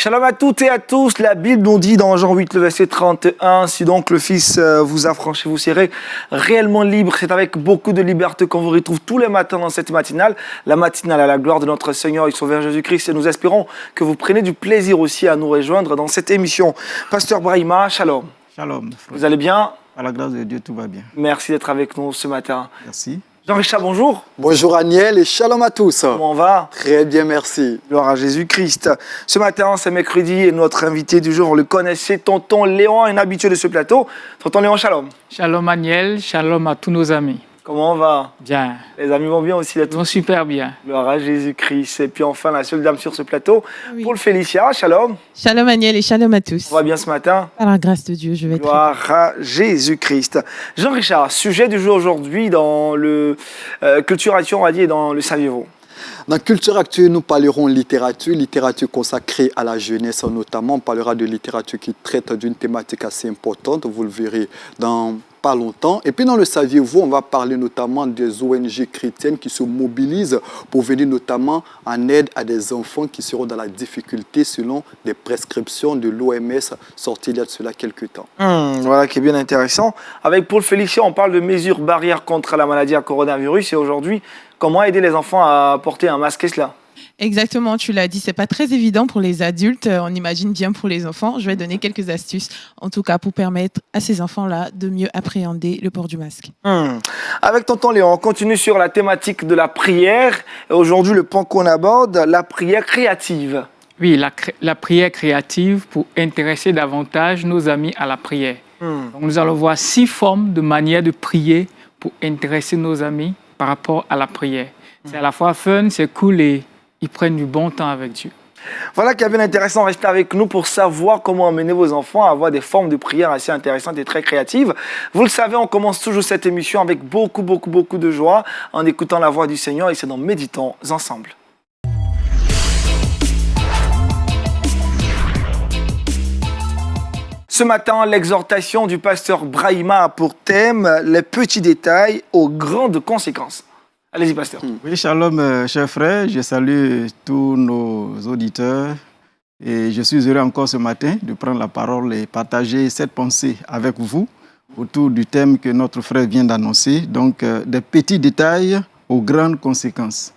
Shalom à toutes et à tous. La Bible nous dit dans Jean 8, le verset 31, si donc le Fils vous affranchit, vous serez réellement libre. C'est avec beaucoup de liberté qu'on vous retrouve tous les matins dans cette matinale. La matinale à la gloire de notre Seigneur et Sauveur Jésus-Christ. Et nous espérons que vous prenez du plaisir aussi à nous rejoindre dans cette émission. Pasteur Brahima, shalom. Shalom, frère. Vous allez bien? À la grâce de Dieu, tout va bien. Merci d'être avec nous ce matin. Merci. Jean-Richard, bonjour. Bonjour Aniel et shalom à tous. Comment on va? Très bien, merci. Gloire à Jésus-Christ. Ce matin, c'est mercredi et notre invité du jour, on le connaissait, Tonton Léon, un habitué de ce plateau. Tonton Léon, shalom. Shalom Aniel, shalom à tous nos amis. Comment on va? Bien. Les amis vont bien aussi là. Ils vont super bien. Gloire à Jésus-Christ. Et puis enfin, la seule dame sur ce plateau, Oui. Paul Félicia, shalom. Shalom Aniel et shalom à tous. On va bien ce matin? Par la grâce de Dieu, je vais être très bien. Gloire à Jésus-Christ. Jean-Richard, sujet du jour aujourd'hui dans le Culture Actu, on va dire, dans le Saviez-vous? Dans Culture Actuelle, nous parlerons littérature consacrée à la jeunesse notamment. On parlera de littérature qui traite d'une thématique assez importante, vous le verrez dans pas longtemps. Et puis dans le Saviez-vous, on va parler notamment des ONG chrétiennes qui se mobilisent pour venir notamment en aide à des enfants qui seront dans la difficulté selon des prescriptions de l'OMS sorties il y a de cela quelques temps. Voilà qui est bien intéressant. Avec Paul Félicia, on parle de mesures barrières contre la maladie à coronavirus. Et aujourd'hui, comment aider les enfants à porter un masque, est-ce là? Exactement, tu l'as dit, c'est pas très évident pour les adultes, on imagine bien pour les enfants. Je vais donner quelques astuces, en tout cas pour permettre à ces enfants-là de mieux appréhender le port du masque. Avec Tonton Léon, on continue sur la thématique de la prière. Et aujourd'hui, le point qu'on aborde, la prière créative. Oui, la prière créative pour intéresser davantage nos amis à la prière. Donc, nous allons voir 6 formes de manière de prier pour intéresser nos amis par rapport à la prière. C'est à la fois fun, c'est cool et ils prennent du bon temps avec Dieu. Voilà qui est bien intéressant. Restez avec nous pour savoir comment amener vos enfants à avoir des formes de prière assez intéressantes et très créatives. Vous le savez, on commence toujours cette émission avec beaucoup de joie en écoutant la voix du Seigneur et c'est dans Méditons ensemble. Ce matin, l'exhortation du pasteur Brahima a pour thème les petits détails aux grandes conséquences. Allez-y, pasteur. Oui, shalom, chers frères. Je salue tous nos auditeurs. Et je suis heureux encore ce matin de prendre la parole et partager cette pensée avec vous autour du thème que notre frère vient d'annoncer. Donc, des petits détails aux grandes conséquences.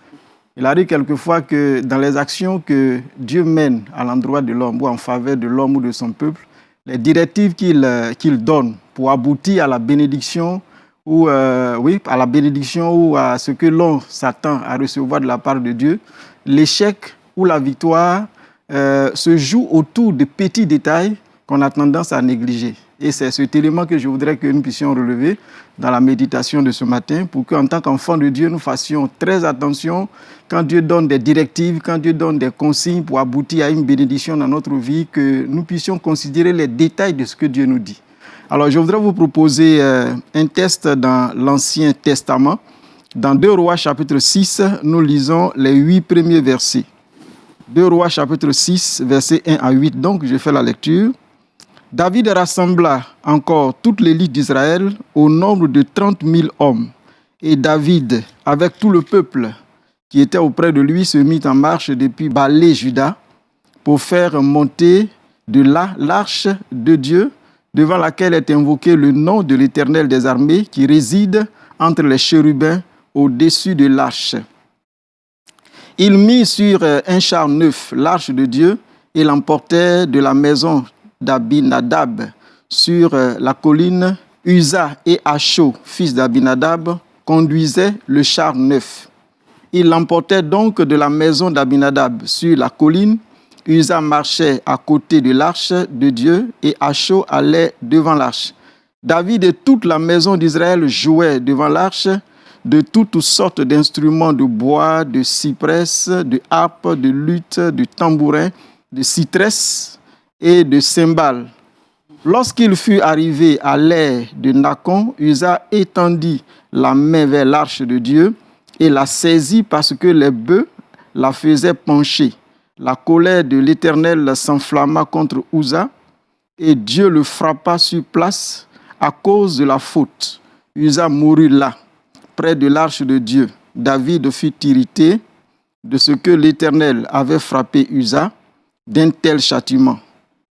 Il arrive quelquefois que dans les actions que Dieu mène à l'endroit de l'homme ou en faveur de l'homme ou de son peuple, les directives qu'il donne pour aboutir à la bénédiction ou à la bénédiction ou à ce que l'on s'attend à recevoir de la part de Dieu, l'échec ou la victoire se joue autour de petits détails qu'on a tendance à négliger. Et c'est cet élément que je voudrais que nous puissions relever dans la méditation de ce matin pour qu'en tant qu'enfants de Dieu, nous fassions très attention quand Dieu donne des directives, quand Dieu donne des consignes pour aboutir à une bénédiction dans notre vie, que nous puissions considérer les détails de ce que Dieu nous dit. Alors, je voudrais vous proposer un test dans l'Ancien Testament. Dans 2 Rois chapitre 6, nous lisons les 8 premiers versets. 2 Rois chapitre 6, versets 1 à 8. Donc, je fais la lecture. David rassembla encore toute l'élite d'Israël au nombre de 30 000 hommes. Et David, avec tout le peuple qui était auprès de lui, se mit en marche depuis Balé-Juda pour faire monter de là l'arche de Dieu, devant laquelle est invoqué le nom de l'Éternel des armées, qui réside entre les chérubins au-dessus de l'arche. Il mit sur un char neuf l'arche de Dieu et l'emportait de la maison d'Abinadab sur la colline. Uza et Acho, fils d'Abinadab, conduisaient le char neuf. Il l'emportait donc de la maison d'Abinadab sur la colline. Uza marchait à côté de l'arche de Dieu et Acho allait devant l'arche. David et toute la maison d'Israël jouaient devant l'arche de toutes sortes d'instruments de bois, de cyprès, de harpe, de luth, de tambourin, de citresse et de cymbales. Lorsqu'il fut arrivé à l'aire de Nacon, Uza étendit la main vers l'arche de Dieu et la saisit parce que les bœufs la faisaient pencher. La colère de l'Éternel s'enflamma contre Uza et Dieu le frappa sur place à cause de la faute. Uza mourut là, près de l'arche de Dieu. David fut irrité de ce que l'Éternel avait frappé Uza d'un tel châtiment.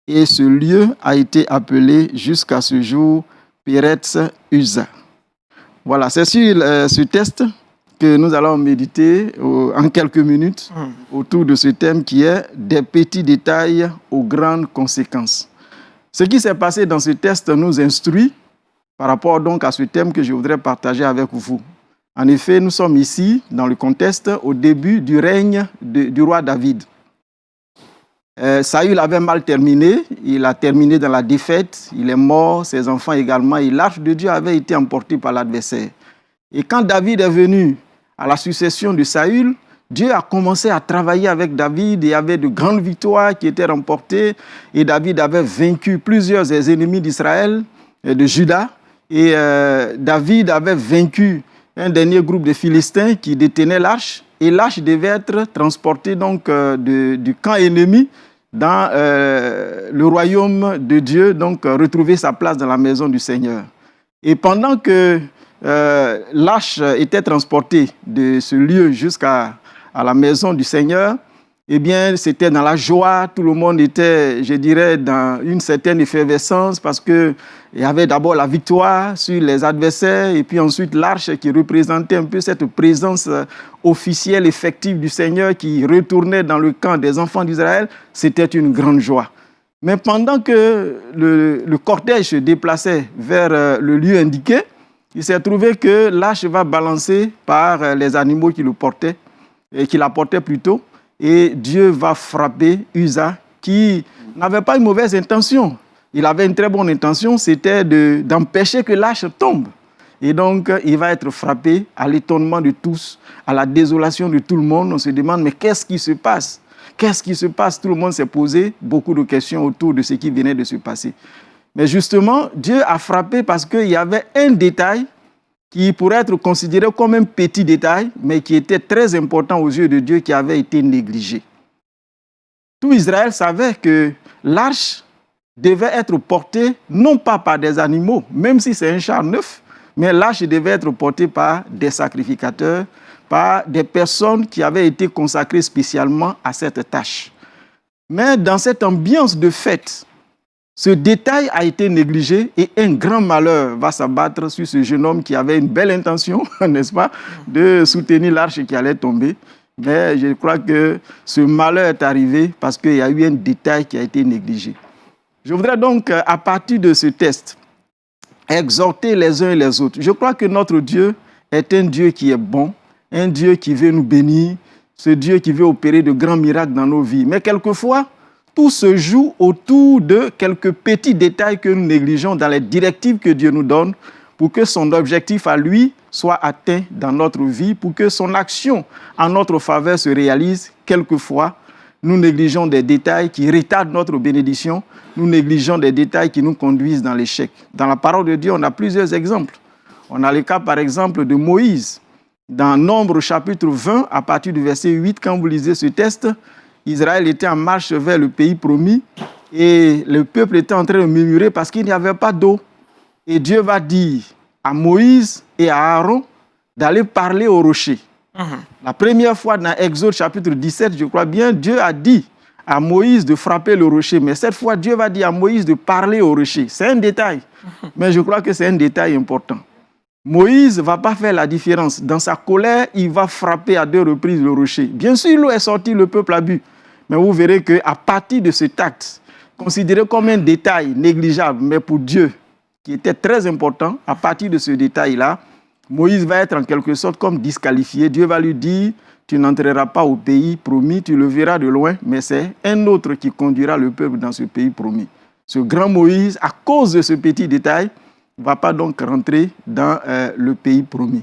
Et ce lieu a été appelé jusqu'à ce jour Peretz Uza. Voilà, c'est sur ce texte que nous allons méditer en quelques minutes autour de ce thème qui est des petits détails aux grandes conséquences. Ce qui s'est passé dans ce texte nous instruit par rapport donc à ce thème que je voudrais partager avec vous. En effet, nous sommes ici dans le contexte au début du règne du roi David. Saül avait mal terminé, il a terminé dans la défaite, il est mort, ses enfants également, et l'arche de Dieu avait été emportée par l'adversaire. Et quand David est venu à la succession de Saül, Dieu a commencé à travailler avec David, et il y avait de grandes victoires qui étaient remportées, et David avait vaincu plusieurs des ennemis d'Israël et de Juda, et David avait vaincu un dernier groupe de Philistins qui détenaient l'arche, et l'arche devait être transportée donc du camp ennemi dans le royaume de Dieu, donc retrouver sa place dans la maison du Seigneur. Et pendant que l'arche était transportée de ce lieu jusqu'à la maison du Seigneur, eh bien, c'était dans la joie, tout le monde était, je dirais, dans une certaine effervescence parce qu'il y avait d'abord la victoire sur les adversaires et puis ensuite l'arche qui représentait un peu cette présence officielle, effective du Seigneur qui retournait dans le camp des enfants d'Israël. C'était une grande joie. Mais pendant que le cortège se déplaçait vers le lieu indiqué, il s'est trouvé que l'arche va balancer par les animaux qui le portaient, et qui la portaient plutôt. Et Dieu va frapper Uza, qui n'avait pas une mauvaise intention. Il avait une très bonne intention, c'était d'empêcher que l'arche tombe. Et donc, il va être frappé à l'étonnement de tous, à la désolation de tout le monde. On se demande, mais qu'est-ce qui se passe? Qu'est-ce qui se passe? Tout le monde s'est posé beaucoup de questions autour de ce qui venait de se passer. Mais justement, Dieu a frappé parce qu'il y avait un détail qui pourrait être considéré comme un petit détail, mais qui était très important aux yeux de Dieu, qui avait été négligé. Tout Israël savait que l'arche devait être portée, non pas par des animaux, même si c'est un char neuf, mais l'arche devait être portée par des sacrificateurs, par des personnes qui avaient été consacrées spécialement à cette tâche. Mais dans cette ambiance de fête, ce détail a été négligé et un grand malheur va s'abattre sur ce jeune homme qui avait une belle intention, n'est-ce pas, de soutenir l'arche qui allait tomber. Mais je crois que ce malheur est arrivé parce qu'il y a eu un détail qui a été négligé. Je voudrais donc, à partir de ce texte, exhorter les uns et les autres. Je crois que notre Dieu est un Dieu qui est bon, un Dieu qui veut nous bénir, ce Dieu qui veut opérer de grands miracles dans nos vies. Mais quelquefois, tout se joue autour de quelques petits détails que nous négligeons dans les directives que Dieu nous donne pour que son objectif à lui soit atteint dans notre vie, pour que son action en notre faveur se réalise. Quelquefois, nous négligeons des détails qui retardent notre bénédiction, nous négligeons des détails qui nous conduisent dans l'échec. Dans la parole de Dieu, on a plusieurs exemples. On a le cas, par exemple, de Moïse. Dans Nombre chapitre 20, à partir du verset 8, quand vous lisez ce texte, Israël était en marche vers le pays promis et le peuple était en train de murmurer parce qu'il n'y avait pas d'eau. Et Dieu va dire à Moïse et à Aaron d'aller parler au rocher. La première fois dans Exode chapitre 17, je crois bien, Dieu a dit à Moïse de frapper le rocher. Mais cette fois, Dieu va dire à Moïse de parler au rocher. C'est un détail, mais je crois que c'est un détail important. Moïse ne va pas faire la différence. Dans sa colère, il va frapper à 2 reprises le rocher. Bien sûr, l'eau est sortie, le peuple a bu. Mais vous verrez qu'à partir de cet acte, considéré comme un détail négligeable, mais pour Dieu, qui était très important, à partir de ce détail-là, Moïse va être en quelque sorte comme disqualifié. Dieu va lui dire, tu n'entreras pas au pays promis, tu le verras de loin, mais c'est un autre qui conduira le peuple dans ce pays promis. Ce grand Moïse, à cause de ce petit détail, ne va pas donc rentrer dans le pays promis.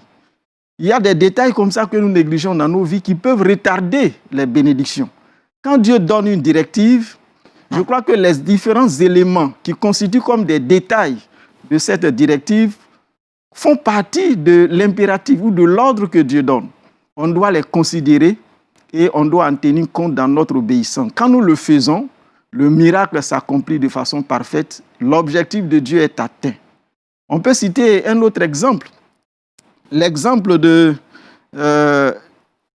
Il y a des détails comme ça que nous négligeons dans nos vies qui peuvent retarder les bénédictions. Quand Dieu donne une directive, je crois que les différents éléments qui constituent comme des détails de cette directive font partie de l'impératif ou de l'ordre que Dieu donne. On doit les considérer et on doit en tenir compte dans notre obéissance. Quand nous le faisons, le miracle s'accomplit de façon parfaite. L'objectif de Dieu est atteint. On peut citer un autre exemple. L'exemple de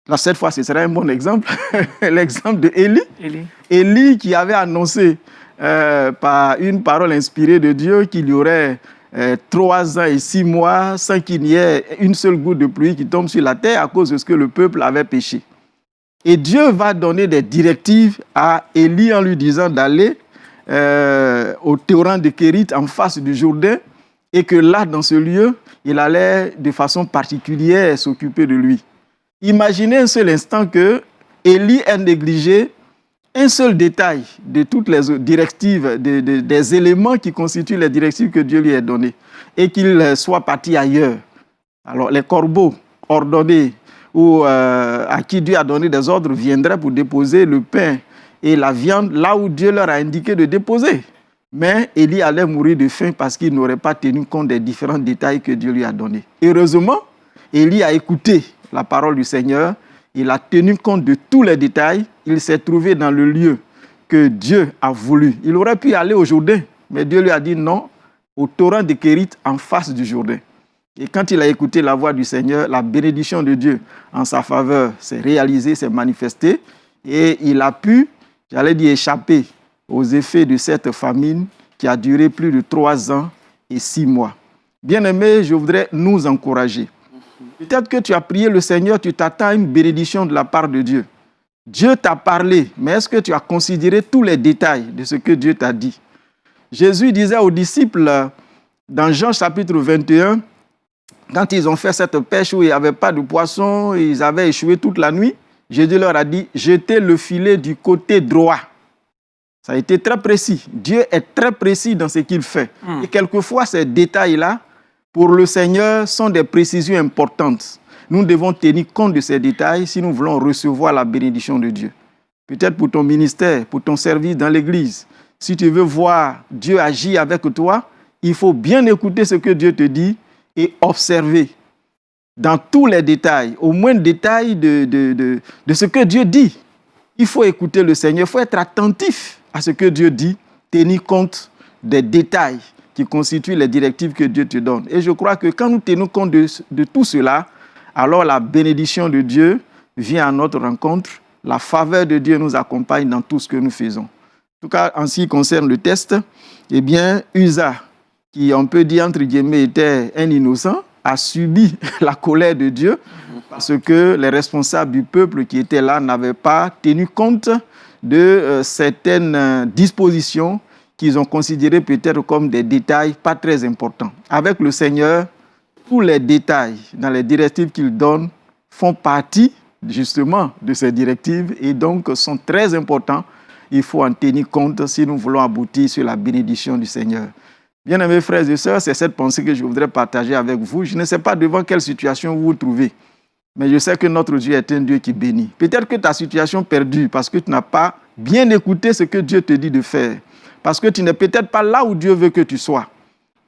Là, cette fois, ce serait un bon exemple, l'exemple de Élie. Élie. Élie qui avait annoncé par une parole inspirée de Dieu qu'il y aurait 3 ans et 6 mois sans qu'il n'y ait une seule goutte de pluie qui tombe sur la terre à cause de ce que le peuple avait péché. Et Dieu va donner des directives à Élie en lui disant d'aller au torrent de Kérit en face du Jourdain et que là, dans ce lieu, il allait de façon particulière s'occuper de lui. Imaginez un seul instant que Élie ait négligé un seul détail de toutes les directives, des éléments qui constituent les directives que Dieu lui a données et qu'il soit parti ailleurs. Alors les corbeaux ordonnés ou à qui Dieu a donné des ordres viendraient pour déposer le pain et la viande là où Dieu leur a indiqué de déposer. Mais Élie allait mourir de faim parce qu'il n'aurait pas tenu compte des différents détails que Dieu lui a donnés. Heureusement, Élie a écouté la parole du Seigneur, il a tenu compte de tous les détails, il s'est trouvé dans le lieu que Dieu a voulu. Il aurait pu aller au Jourdain, mais Dieu lui a dit non, au torrent de Kérit en face du Jourdain. Et quand il a écouté la voix du Seigneur, la bénédiction de Dieu en sa faveur s'est réalisée, s'est manifestée, et il a pu, j'allais dire, échapper aux effets de cette famine qui a duré plus de 3 ans et 6 mois. Bien-aimés, je voudrais nous encourager. Peut-être que tu as prié le Seigneur, tu t'attends à une bénédiction de la part de Dieu. Dieu t'a parlé, mais est-ce que tu as considéré tous les détails de ce que Dieu t'a dit? Jésus disait aux disciples, dans Jean chapitre 21, quand ils ont fait cette pêche où il n'y avait pas de poisson, ils avaient échoué toute la nuit, Jésus leur a dit, jetez le filet du côté droit. Ça a été très précis. Dieu est très précis dans ce qu'il fait. Et quelquefois, ces détails-là, pour le Seigneur, sont des précisions importantes. Nous devons tenir compte de ces détails si nous voulons recevoir la bénédiction de Dieu. Peut-être pour ton ministère, pour ton service dans l'Église. Si tu veux voir Dieu agir avec toi, il faut bien écouter ce que Dieu te dit et observer dans tous les détails, au moins détails de ce que Dieu dit. Il faut écouter le Seigneur, il faut être attentif à ce que Dieu dit, tenir compte des détails qui constituent les directives que Dieu te donne. Et je crois que quand nous tenons compte de tout cela, alors la bénédiction de Dieu vient à notre rencontre, la faveur de Dieu nous accompagne dans tout ce que nous faisons. En tout cas, en ce qui concerne le test, eh bien, Uza, qui on peut dire entre guillemets était un innocent, a subi la colère de Dieu parce que les responsables du peuple qui étaient là n'avaient pas tenu compte de certaines dispositions qu'ils ont considérées peut-être comme des détails pas très importants. Avec le Seigneur, tous les détails dans les directives qu'il donne font partie justement de ces directives et donc sont très importants. Il faut en tenir compte si nous voulons aboutir sur la bénédiction du Seigneur. Bien-aimés frères et sœurs, c'est cette pensée que je voudrais partager avec vous. Je ne sais pas devant quelle situation vous vous trouvez, mais je sais que notre Dieu est un Dieu qui bénit. Peut-être que ta situation perdue parce que tu n'as pas bien écouté ce que Dieu te dit de faire, parce que tu n'es peut-être pas là où Dieu veut que tu sois.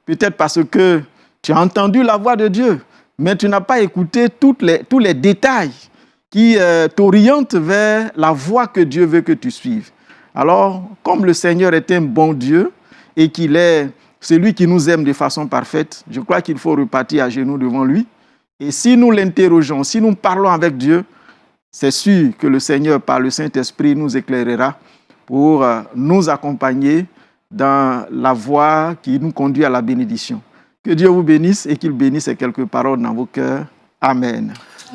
Peut-être parce que tu as entendu la voix de Dieu, mais tu n'as pas écouté tous les détails qui t'orientent vers la voie que Dieu veut que tu suives. Alors, comme le Seigneur est un bon Dieu et qu'il est celui qui nous aime de façon parfaite, je crois qu'il faut repartir à genoux devant lui. Et si nous l'interrogeons, si nous parlons avec Dieu, c'est sûr que le Seigneur, par le Saint-Esprit, nous éclairera pour nous accompagner dans la voie qui nous conduit à la bénédiction. Que Dieu vous bénisse et qu'il bénisse ces quelques paroles dans vos cœurs. Amen.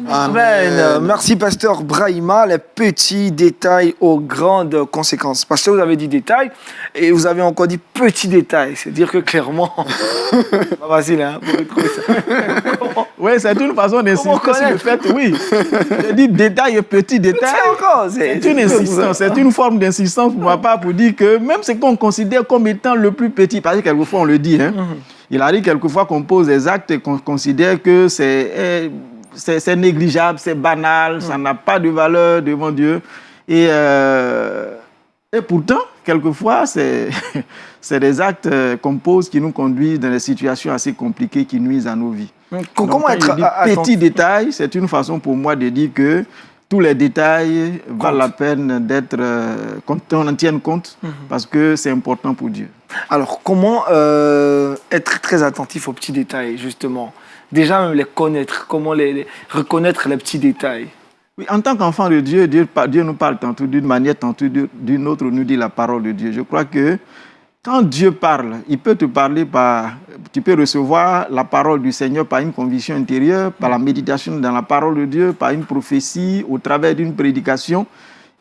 Amen. Merci, pasteur Brahima. Les petits détails aux grandes conséquences. Pasteur, vous avez dit détails et vous avez encore dit petits détails. C'est-à-dire que clairement, c'est pas facile, hein, pour retrouver ça. Oui, c'est une façon d'insister sur le fait, oui. Je dis détail et petits détails. C'est une insistance, c'est une forme d'insistance pour ma part pour dire que même ce qu'on considère comme étant le plus petit, parce que quelquefois on le dit, hein, il arrive quelquefois qu'on pose des actes et qu'on considère que c'est négligeable, c'est banal, ça n'a pas de valeur devant Dieu. Et pourtant, quelquefois, c'est des actes qu'on pose qui nous conduisent dans des situations assez compliquées qui nuisent à nos vies. Comment donc, être petit détail, c'est une façon pour moi de dire que tous les détails valent la peine d'être qu'on en tienne compte parce que c'est important pour Dieu. Alors, comment être très attentif aux petits détails, justement? Déjà, même les connaître, comment reconnaître les petits détails. Oui, en tant qu'enfant de Dieu, Dieu nous parle tantôt d'une manière, tantôt d'une autre, nous dit la parole de Dieu. Je crois que quand Dieu parle, il peut te parler tu peux recevoir la parole du Seigneur par une conviction intérieure, par la méditation dans la parole de Dieu, par une prophétie, au travers d'une prédication.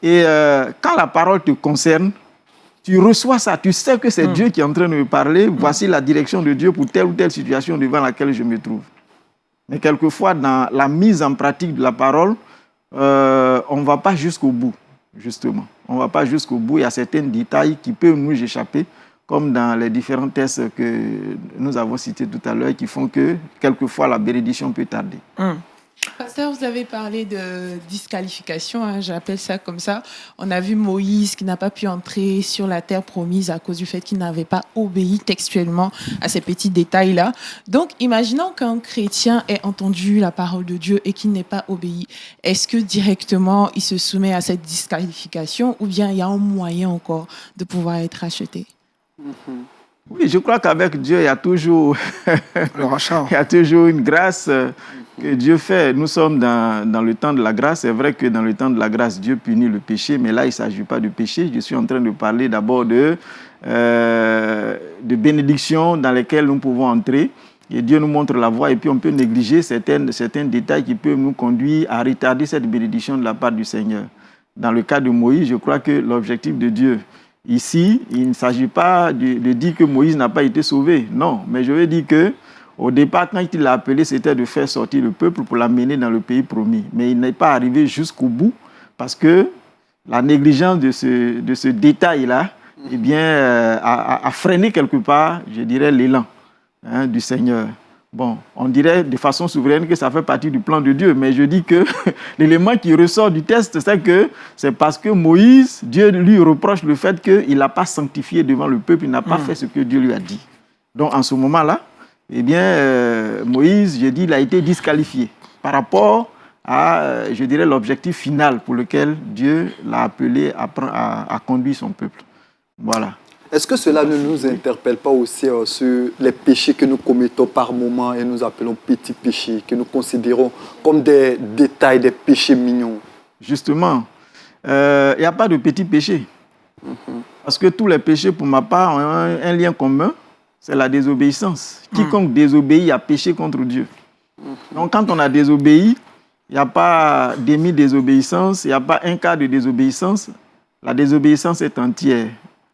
Et quand la parole te concerne, tu reçois ça, tu sais que c'est Dieu qui est en train de me parler. Voici la direction de Dieu pour telle ou telle situation devant laquelle je me trouve. Mais quelquefois, dans la mise en pratique de la parole, on ne va pas jusqu'au bout, justement. On ne va pas jusqu'au bout. Il y a certains détails qui peuvent nous échapper, comme dans les différents tests que nous avons cités tout à l'heure, qui font que, quelquefois, la bénédiction peut tarder. Pasteur, vous avez parlé de disqualification, hein, j'appelle ça comme ça. On a vu Moïse qui n'a pas pu entrer sur la terre promise à cause du fait qu'il n'avait pas obéi textuellement à ces petits détails-là. Donc, imaginons qu'un chrétien ait entendu la parole de Dieu et qu'il n'ait pas obéi. Est-ce que directement il se soumet à cette disqualification ou bien il y a un moyen encore de pouvoir être racheté? Oui, je crois qu'avec Dieu, il y a toujours, Le rachat. il y a toujours une grâce que Dieu fait. Nous sommes dans le temps de la grâce. C'est vrai que dans le temps de la grâce, Dieu punit le péché, mais là, il ne s'agit pas de péché. Je suis en train de parler d'abord de bénédictions dans lesquelles nous pouvons entrer. Et Dieu nous montre la voie et puis on peut négliger certains détails qui peuvent nous conduire à retarder cette bénédiction de la part du Seigneur. Dans le cas de Moïse, je crois que l'objectif de Dieu, ici, il ne s'agit pas de dire que Moïse n'a pas été sauvé. Non, mais je veux dire qu'au départ, quand il l'a appelé, c'était de faire sortir le peuple pour l'amener dans le pays promis. Mais il n'est pas arrivé jusqu'au bout parce que la négligence de ce détail-là eh bien, a freiné quelque part, je dirais, l'élan du Seigneur. Bon, on dirait de façon souveraine que ça fait partie du plan de Dieu, mais je dis que l'élément qui ressort du test, c'est parce que Moïse, Dieu lui reproche le fait qu'il n'a pas sanctifié devant le peuple, il n'a pas fait ce que Dieu lui a dit. Donc, en ce moment-là, eh bien, Moïse, je dis, il a été disqualifié par rapport à, je dirais, l'objectif final pour lequel Dieu l'a appelé à conduire son peuple. Voilà. Est-ce que cela ne nous interpelle pas aussi sur les péchés que nous commettons par moment et nous appelons petits péchés, que nous considérons comme des détails, des péchés mignons? Justement, il n'y a pas de petits péchés. Parce que tous les péchés, pour ma part, ont un lien commun, c'est la désobéissance. Quiconque désobéit a péché contre Dieu. Donc quand on a désobéi, il n'y a pas demi-désobéissance, il n'y a pas un quart de désobéissance. La désobéissance est entière.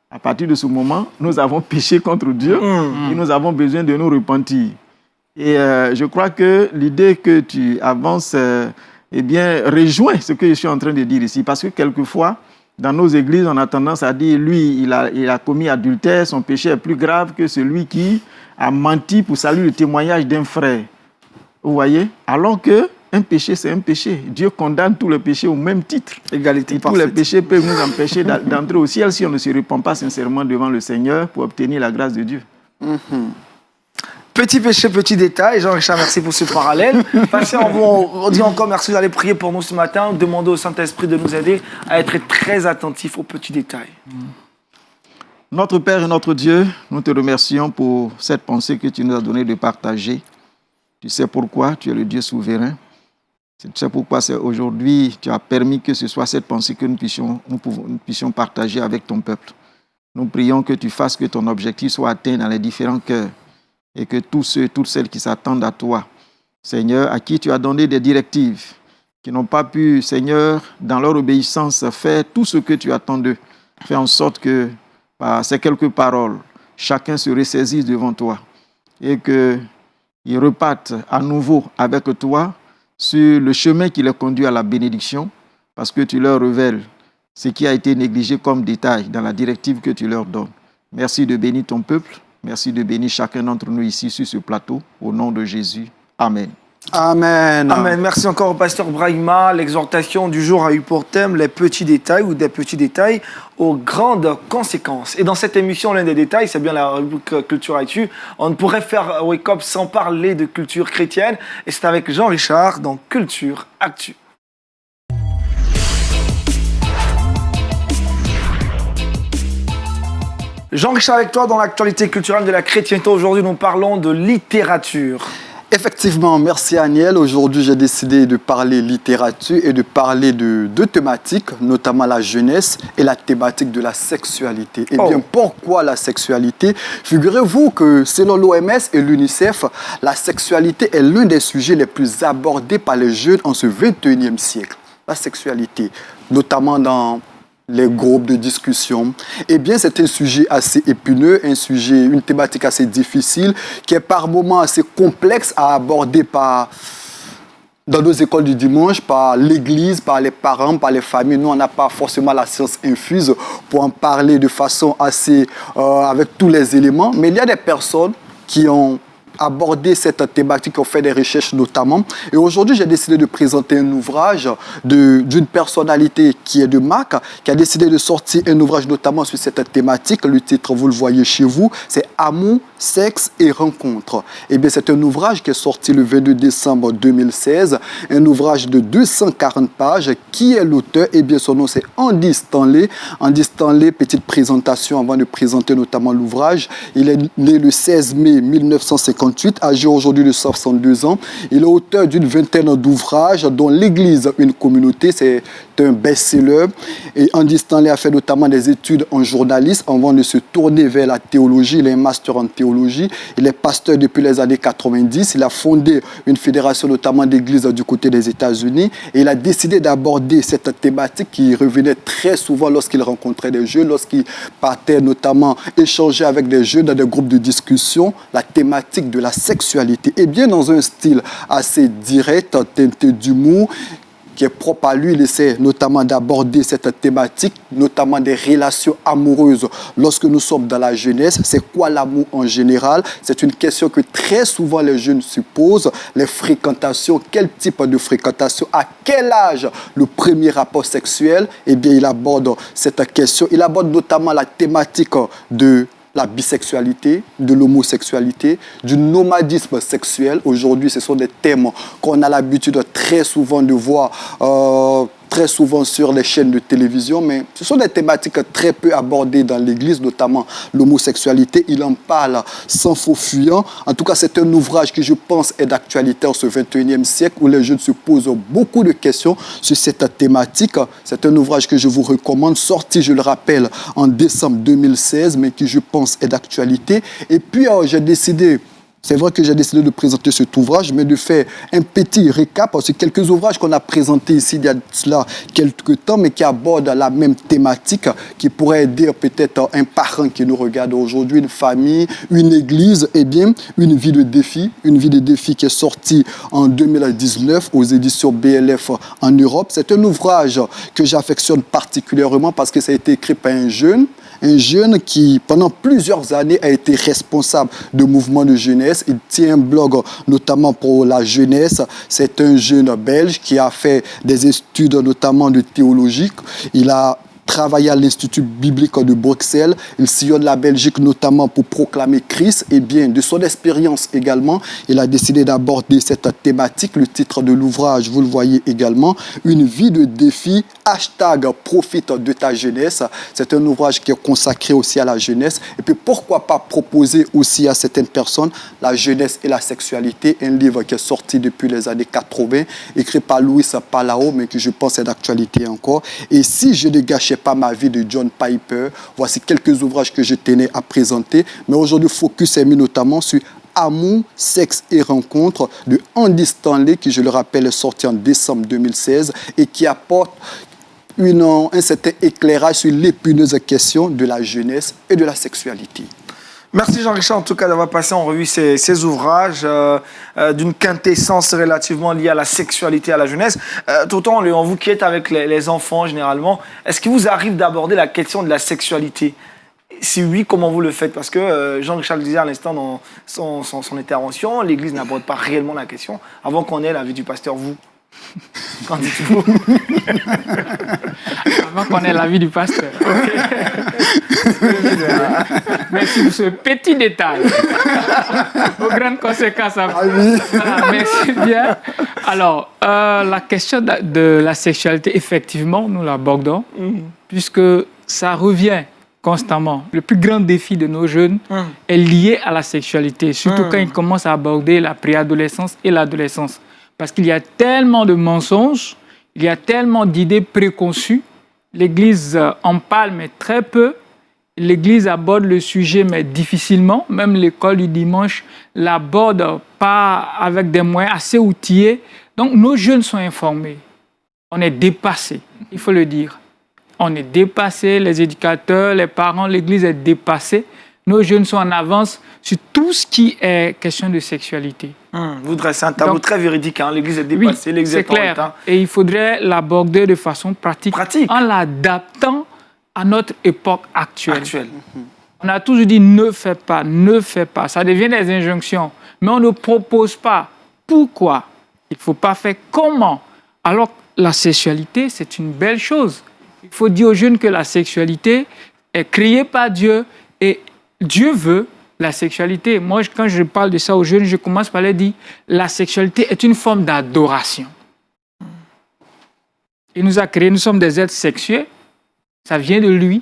À partir de ce moment, nous avons péché contre Dieu et nous avons besoin de nous repentir. Et je crois que l'idée que tu avances, eh bien, rejoint ce que je suis en train de dire ici. Parce que quelquefois, dans nos églises, on a tendance à dire, lui, il a commis adultère, son péché est plus grave que celui qui a menti pour saluer le témoignage d'un frère. Vous voyez? Alors que un péché, c'est un péché. Dieu condamne tous les péchés au même titre. Égalité et tous parfaite. les péchés peuvent nous empêcher d'entrer au ciel si on ne se repent pas sincèrement devant le Seigneur pour obtenir la grâce de Dieu. Petit péché, petit détail. Jean-Richard, merci pour ce parallèle. Pasteur, on dit encore merci d'aller prier pour nous ce matin. Demandez au Saint-Esprit de nous aider à être très attentifs aux petits détails. Notre Père et notre Dieu, nous te remercions pour cette pensée que tu nous as donnée de partager. Tu sais pourquoi, tu es le Dieu souverain. C'est pourquoi aujourd'hui, tu as permis que ce soit cette pensée que nous puissions partager avec ton peuple. Nous prions que tu fasses que ton objectif soit atteint dans les différents cœurs et que tous ceux et toutes celles qui s'attendent à toi, Seigneur, à qui tu as donné des directives, qui n'ont pas pu, Seigneur, dans leur obéissance, faire tout ce que tu attends d'eux, fais en sorte que, par ces quelques paroles, chacun se ressaisisse devant toi et qu'ils repartent à nouveau avec toi sur le chemin qui les conduit à la bénédiction, parce que tu leur révèles ce qui a été négligé comme détail dans la directive que tu leur donnes. Merci de bénir ton peuple. Merci de bénir chacun d'entre nous ici sur ce plateau. Au nom de Jésus. Amen. Amen. Amen. Merci encore au pasteur Brahima. L'exhortation du jour a eu pour thème les petits détails ou des petits détails aux grandes conséquences. Et dans cette émission, l'un des détails, c'est bien la rubrique Culture Actu. On ne pourrait faire Wake Up sans parler de culture chrétienne. Et c'est avec Jean-Richard dans Culture Actu. Jean-Richard avec toi dans l'actualité culturelle de la chrétienté. Aujourd'hui, nous parlons de littérature. Effectivement, merci Aniel. Aujourd'hui, j'ai décidé de parler littérature et de parler de deux thématiques, notamment la jeunesse et la thématique de la sexualité. Eh bien, pourquoi la sexualité? Figurez-vous que selon l'OMS et l'UNICEF, la sexualité est l'un des sujets les plus abordés par les jeunes en ce 21e siècle. La sexualité, notamment dans les groupes de discussion, eh bien, c'est un sujet assez épineux, une thématique assez difficile, qui est par moments assez complexe à aborder dans nos écoles du dimanche, par l'église, par les parents, par les familles. Nous, on n'a pas forcément la science infuse pour en parler de façon assez, avec tous les éléments, mais il y a des personnes qui ont abordé cette thématique, qui ont fait des recherches notamment. Et aujourd'hui, j'ai décidé de présenter un ouvrage d'une personnalité qui est de marque, qui a décidé de sortir un ouvrage notamment sur cette thématique. Le titre, vous le voyez chez vous, c'est Amour, sexe et rencontre. Eh bien, c'est un ouvrage qui est sorti le 22 décembre 2016, un ouvrage de 240 pages. Qui est l'auteur? Eh bien, son nom, c'est Andy Stanley. Andy Stanley, petite présentation avant de présenter notamment l'ouvrage. Il est né le 16 mai 1958, âgé aujourd'hui de 62 ans. Il est auteur d'une vingtaine d'ouvrages, dont L'Église, une communauté. C'est un best-seller. Et Andy Stanley a fait notamment des études en journalisme avant de se tourner vers la théologie. Il a un master en théologie. Il est pasteur depuis les années 90. Il a fondé une fédération notamment d'églises du côté des États-Unis. Et il a décidé d'aborder cette thématique qui revenait très souvent lorsqu'il rencontrait des jeunes, lorsqu'il partait notamment échanger avec des jeunes dans des groupes de discussion, la thématique de la sexualité. Et bien dans un style assez direct, teinté d'humour, qui est propre à lui. Il essaie notamment d'aborder cette thématique, notamment des relations amoureuses lorsque nous sommes dans la jeunesse. C'est quoi l'amour en général? C'est une question que très souvent les jeunes se posent. Les fréquentations, quel type de fréquentation? À quel âge le premier rapport sexuel? Eh bien, il aborde cette question. Il aborde notamment la thématique de la bisexualité, de l'homosexualité, du nomadisme sexuel. Aujourd'hui, ce sont des thèmes qu'on a l'habitude très souvent de voir très souvent sur les chaînes de télévision, mais ce sont des thématiques très peu abordées dans l'Église, notamment l'homosexualité. Il en parle sans faux fuyant. En tout cas, c'est un ouvrage qui, je pense, est d'actualité en ce 21e siècle, où les jeunes se posent beaucoup de questions sur cette thématique. C'est un ouvrage que je vous recommande, sorti, je le rappelle, en décembre 2016, mais qui, je pense, est d'actualité. Et puis, j'ai décidé... C'est vrai que j'ai décidé de présenter cet ouvrage, mais de faire un petit récap sur quelques ouvrages qu'on a présentés ici il y a cela quelques temps, mais qui abordent la même thématique, qui pourrait aider peut-être un parent qui nous regarde aujourd'hui, une famille, une église, et bien une vie de défi qui est sortie en 2019 aux éditions BLF en Europe. C'est un ouvrage que j'affectionne particulièrement parce que ça a été écrit par un jeune qui, pendant plusieurs années, a été responsable de mouvements de jeunesse. Il tient un blog notamment pour la jeunesse. C'est un jeune belge qui a fait des études notamment de théologie. Il a travaillé à l'Institut biblique de Bruxelles. Il sillonne la Belgique notamment pour proclamer Christ. Et bien, de son expérience également, il a décidé d'aborder cette thématique. Le titre de l'ouvrage, vous le voyez également, Une vie de défi, #profite de ta jeunesse. C'est un ouvrage qui est consacré aussi à la jeunesse. Et puis, pourquoi pas proposer aussi à certaines personnes la jeunesse et la sexualité, un livre qui est sorti depuis les années 80, écrit par Louis Palao, mais qui, je pense, est d'actualité encore. Et si je ne gâchais pas ma vie de John Piper, voici quelques ouvrages que je tenais à présenter. Mais aujourd'hui, focus est mis notamment sur Amour, sexe et rencontre de Andy Stanley, qui, je le rappelle, est sorti en décembre 2016 et qui apporte un certain éclairage sur l'épineuse question de la jeunesse et de la sexualité. Merci Jean-Richard, en tout cas, d'avoir passé en revue ces ouvrages d'une quintessence relativement liée à la sexualité et à la jeunesse. Tonton Léon, vous qui êtes avec les enfants généralement, est-ce qu'il vous arrive d'aborder la question de la sexualité? Si oui, comment vous le faites? Parce que Jean-Richard le disait à l'instant dans son intervention, l'Église n'aborde pas réellement la question. Avant qu'on ait l'avis du pasteur, vous, qu'en dites-vous? Avant qu'on ait l'avis du pasteur. Merci pour ce petit détail. Aux grandes conséquences. Voilà, merci bien. Alors, la question de la sexualité, effectivement, nous l'abordons, puisque ça revient constamment. Le plus grand défi de nos jeunes est lié à la sexualité, surtout quand ils commencent à aborder la préadolescence et l'adolescence. Parce qu'il y a tellement de mensonges, il y a tellement d'idées préconçues. L'Église en parle, mais très peu. L'Église aborde le sujet, mais difficilement. Même l'école du dimanche l'aborde pas avec des moyens assez outillés. Donc, nos jeunes sont informés. On est dépassés, il faut le dire. On est dépassés, les éducateurs, les parents, l'Église est dépassée. Nos jeunes sont en avance sur tout ce qui est question de sexualité. Vous dressez un tableau très véridique. Hein. L'Église est dépassée, oui, l'Église c'est est en clair. retard. Et il faudrait l'aborder de façon pratique. En l'adaptant à notre époque actuelle. On a toujours dit ne fais pas, ne fais pas. Ça devient des injonctions. Mais on ne propose pas. Pourquoi? Il ne faut pas faire comment? Alors, la sexualité, c'est une belle chose. Il faut dire aux jeunes que la sexualité est créée par Dieu et Dieu veut la sexualité. Moi, quand je parle de ça aux jeunes, je commence par leur dire la sexualité est une forme d'adoration. Il nous a créés, nous sommes des êtres sexués, ça vient de lui.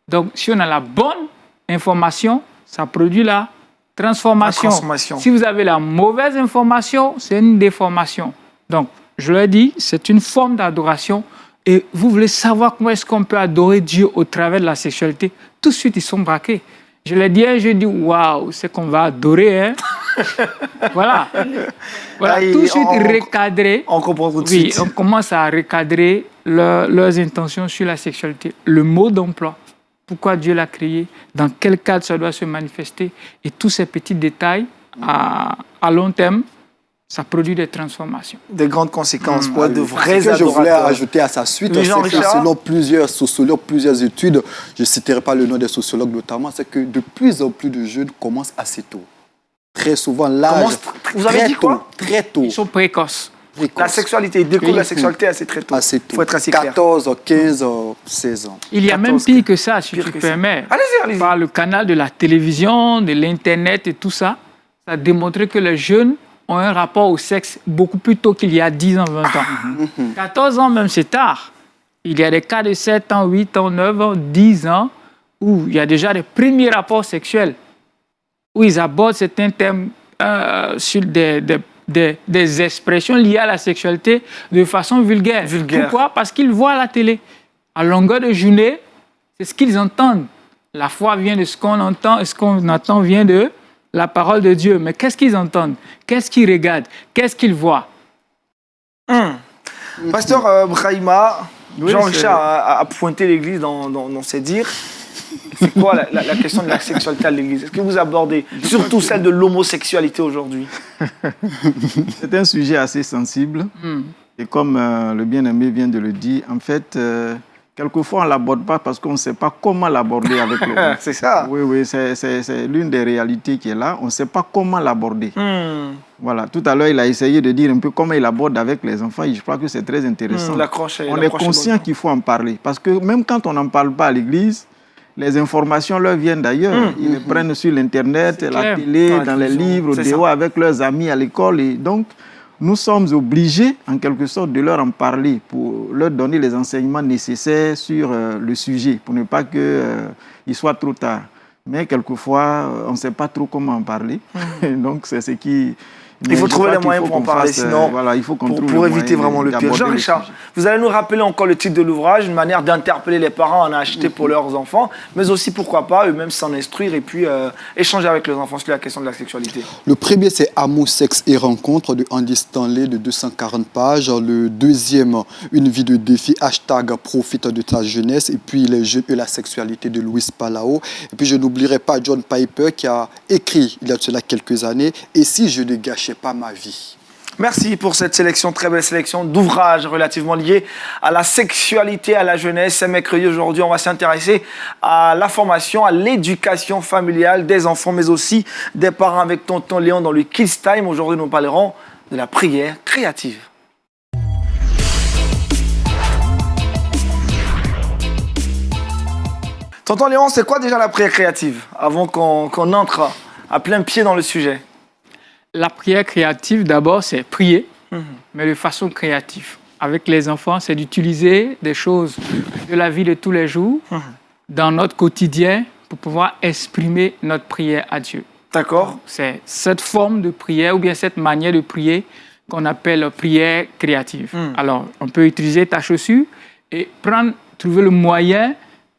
Donc, si on a la bonne information, ça produit la transformation. Si vous avez la mauvaise information, c'est une déformation. Donc, je leur dis, c'est une forme d'adoration. Et vous voulez savoir comment est-ce qu'on peut adorer Dieu au travers de la sexualité? Tout de suite, ils sont braqués. Je leur dis, je dis, waouh, c'est qu'on va adorer. Hein? Voilà. Tout de suite recadrer. On comprend tout de suite. Oui, on commence à recadrer leurs intentions sur la sexualité. Le mot d'emploi. Pourquoi Dieu l'a créé? Dans quel cadre ça doit se manifester? Et tous ces petits détails, à long terme, ça produit des transformations. Des grandes conséquences pour être de vrais adorateurs. Ce que je voulais ajouter à sa suite, c'est que selon plusieurs sociologues, plusieurs études, je ne citerai pas le nom des sociologues notamment, c'est que de plus en plus de jeunes commencent assez tôt. Très souvent, l'âge, vous avez dit quoi? Très tôt. Ils sont précoces. La sexualité, ils découvrent la sexualité assez très tôt. Assez tôt. Il faut être assez clair. 14, 15, 16 ans. Il y a même pire que ça, si tu permets. Allez-y. Par le canal de la télévision, de l'Internet et tout ça, ça a démontré que les jeunes ont un rapport au sexe beaucoup plus tôt qu'il y a 10 ans, 20 ans. 14 ans même, c'est tard. Il y a des cas de 7 ans, 8 ans, 9 ans, 10 ans, où il y a déjà des premiers rapports sexuels, où ils abordent certains thèmes sur des expressions liées à la sexualité de façon vulgaire. Pourquoi? Parce qu'ils voient à la télé. À longueur de journée, c'est ce qu'ils entendent. La foi vient de ce qu'on entend, et ce qu'on entend vient de la parole de Dieu. Mais qu'est-ce qu'ils entendent? Qu'est-ce qu'ils regardent? Qu'est-ce qu'ils voient? Pasteur Brahima, Jean-Richard a pointé l'Église dans ses dires. C'est quoi la question de la sexualité à l'Église? Est-ce que vous abordez surtout celle de l'homosexualité aujourd'hui? C'est un sujet assez sensible. Et comme le bien-aimé vient de le dire, en fait, quelquefois on ne l'aborde pas parce qu'on ne sait pas comment l'aborder avec le monde. C'est ça. Oui, c'est l'une des réalités qui est là. On ne sait pas comment l'aborder. Voilà. Tout à l'heure, il a essayé de dire un peu comment il aborde avec les enfants. Et je crois que c'est très intéressant. On est conscient qu'il faut en parler. Parce que même quand on n'en parle pas à l'Église, les informations leur viennent d'ailleurs. Ils les prennent sur l'Internet, la télé, dans les livres, dehors avec leurs amis à l'école. Et donc, nous sommes obligés, en quelque sorte, de leur en parler pour leur donner les enseignements nécessaires sur le sujet, pour ne pas qu'il soit trop tard. Mais quelquefois, on ne sait pas trop comment en parler. Donc, c'est ce qui... Il faut trouver les moyens pour en parler, sinon, voilà, il faut pour éviter vraiment le pire. Jean-Richard, vous allez nous rappeler encore le titre de l'ouvrage, une manière d'interpeller les parents à en acheter pour leurs enfants, mais aussi, pourquoi pas, eux-mêmes s'en instruire et puis échanger avec leurs enfants sur la question de la sexualité. Le premier, c'est Amour, sexe et rencontre de Andy Stanley de 240 pages. Le deuxième, Une vie de défi, hashtag profite de ta jeunesse. Et puis, Les jeux et la sexualité de Luis Palao. Et puis, je n'oublierai pas John Piper qui a écrit, il y a de cela quelques années, Et si je ne gâchais pas ma vie. Merci pour cette sélection, très belle sélection d'ouvrages relativement liés à la sexualité, à la jeunesse. C'est mercredi aujourd'hui, on va s'intéresser à la formation, à l'éducation familiale des enfants, mais aussi des parents avec tonton Léon dans le Kids Time. Aujourd'hui, nous parlerons de la prière créative. Tonton Léon, c'est quoi déjà la prière créative, avant qu'on entre à plein pied dans le sujet? La prière créative, d'abord, c'est prier, mais de façon créative. Avec les enfants, c'est d'utiliser des choses de la vie de tous les jours dans notre quotidien pour pouvoir exprimer notre prière à Dieu. D'accord. C'est cette forme de prière ou bien cette manière de prier qu'on appelle prière créative. Alors, on peut utiliser ta chaussure et trouver le moyen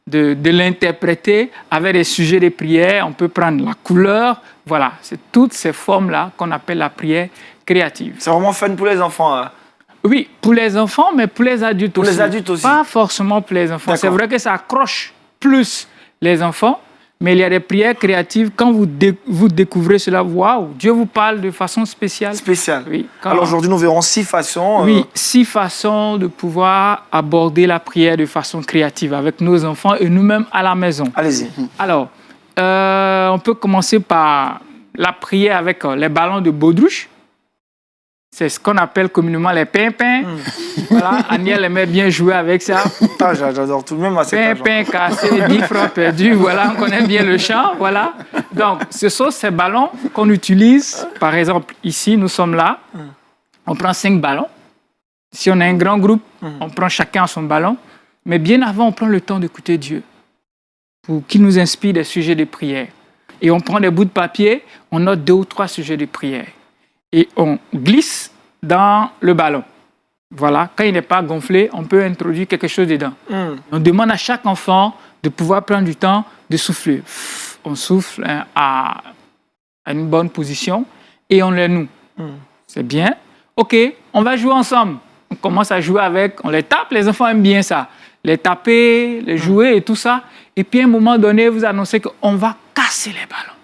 de l'interpréter avec des sujets de prière. On peut prendre la couleur. Voilà, c'est toutes ces formes-là qu'on appelle la prière créative. C'est vraiment fun pour les enfants. Hein. Oui, pour les enfants, mais pour les adultes aussi. Pour les adultes aussi. Pas forcément pour les enfants. D'accord. C'est vrai que ça accroche plus les enfants, mais il y a des prières créatives. Quand vous découvrez cela, waouh, Dieu vous parle de façon spéciale. Spécial. Oui. Alors aujourd'hui, nous verrons 6 façons. Oui, 6 façons de pouvoir aborder la prière de façon créative avec nos enfants et nous-mêmes à la maison. Allez-y. Alors, on peut commencer par la prière avec les ballons de baudruche. C'est ce qu'on appelle communément les pimpins. Voilà, Aniel aimait bien jouer avec ça. Ah, j'adore tout de même à cet âge. Pimpin cassé, 10 francs perdus. Voilà, on connaît bien le chant. Voilà. Donc, ce sont ces ballons qu'on utilise. Par exemple, ici, nous sommes là. On prend 5 ballons. Si on a un grand groupe, on prend chacun son ballon. Mais bien avant, on prend le temps d'écouter Dieu pour qu'il nous inspire des sujets de prière. Et on prend des bouts de papier, on note 2 ou 3 sujets de prière. Et on glisse dans le ballon. Voilà, quand il n'est pas gonflé, on peut introduire quelque chose dedans. On demande à chaque enfant de pouvoir prendre du temps de souffler. On souffle à une bonne position et on les noue. C'est bien. OK, on va jouer ensemble. On commence à jouer avec, on les tape, les enfants aiment bien ça. Les taper, les jouer et tout ça. Et puis à un moment donné, vous annoncez qu'on va casser les ballons.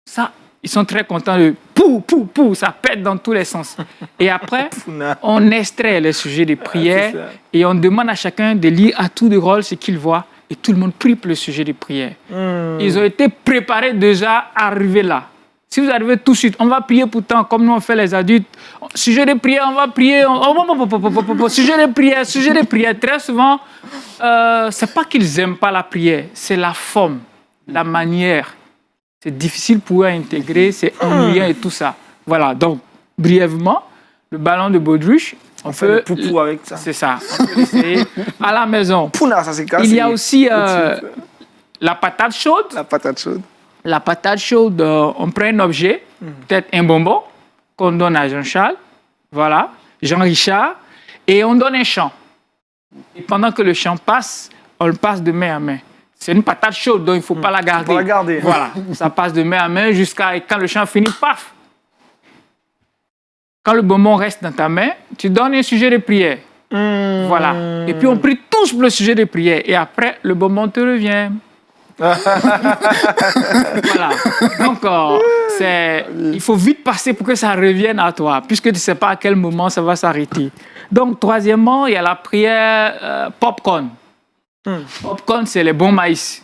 Ça, ils sont très contents de pou, ça pète dans tous les sens. Et après, on extrait les sujets de prière et on demande à chacun de lire à tour de rôle ce qu'il voit et tout le monde prie pour le sujet de prière. Ils ont été préparés déjà à arriver là. Si vous arrivez tout de suite, on va prier pourtant comme nous on fait les adultes. Sujet de prière, on va prier. Sujet de prière. Très souvent, c'est pas qu'ils aiment pas la prière, c'est la forme, la manière. C'est difficile pour eux à intégrer, c'est ennuyant et tout ça. Voilà, donc, brièvement, le ballon de baudruche, on fait le poupou avec ça. C'est ça, on peut l'essayer à la maison. Pouna, ça c'est cassé. Il y a aussi la patate chaude. La patate chaude. La patate chaude, on prend un objet, peut-être un bonbon, qu'on donne à Jean-Charles, voilà, Jean-Richard, et on donne un chant. Et pendant que le chant passe, on le passe de main à main. C'est une patate chaude, donc il ne faut pas la garder. Faut pas la garder. Voilà, ça passe de main à main jusqu'à quand le chant finit, paf. Quand le bonbon reste dans ta main, tu donnes un sujet de prière. Voilà. Et puis on prie tous pour le sujet de prière. Et après, le bonbon te revient. Voilà. Donc, il faut vite passer pour que ça revienne à toi, puisque tu ne sais pas à quel moment ça va s'arrêter. Donc, troisièmement, il y a la prière popcorn. Popcorn, c'est les bons maïs.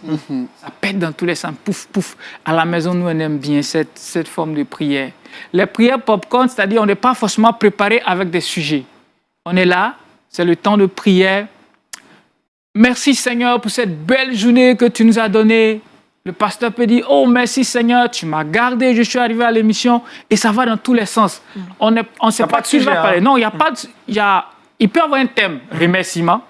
Ça pète dans tous les sens. Pouf, pouf. À la maison, nous, on aime bien cette forme de prière. Les prières popcorn, c'est-à-dire on n'est pas forcément préparé avec des sujets. On est là, c'est le temps de prière. Merci Seigneur pour cette belle journée que tu nous as donnée. Le pasteur peut dire, oh merci Seigneur, tu m'as gardé, je suis arrivé à l'émission. Et ça va dans tous les sens. On ne sait pas de qui va parler. Non, il n'y a pas de... Il peut y avoir un thème, remerciement,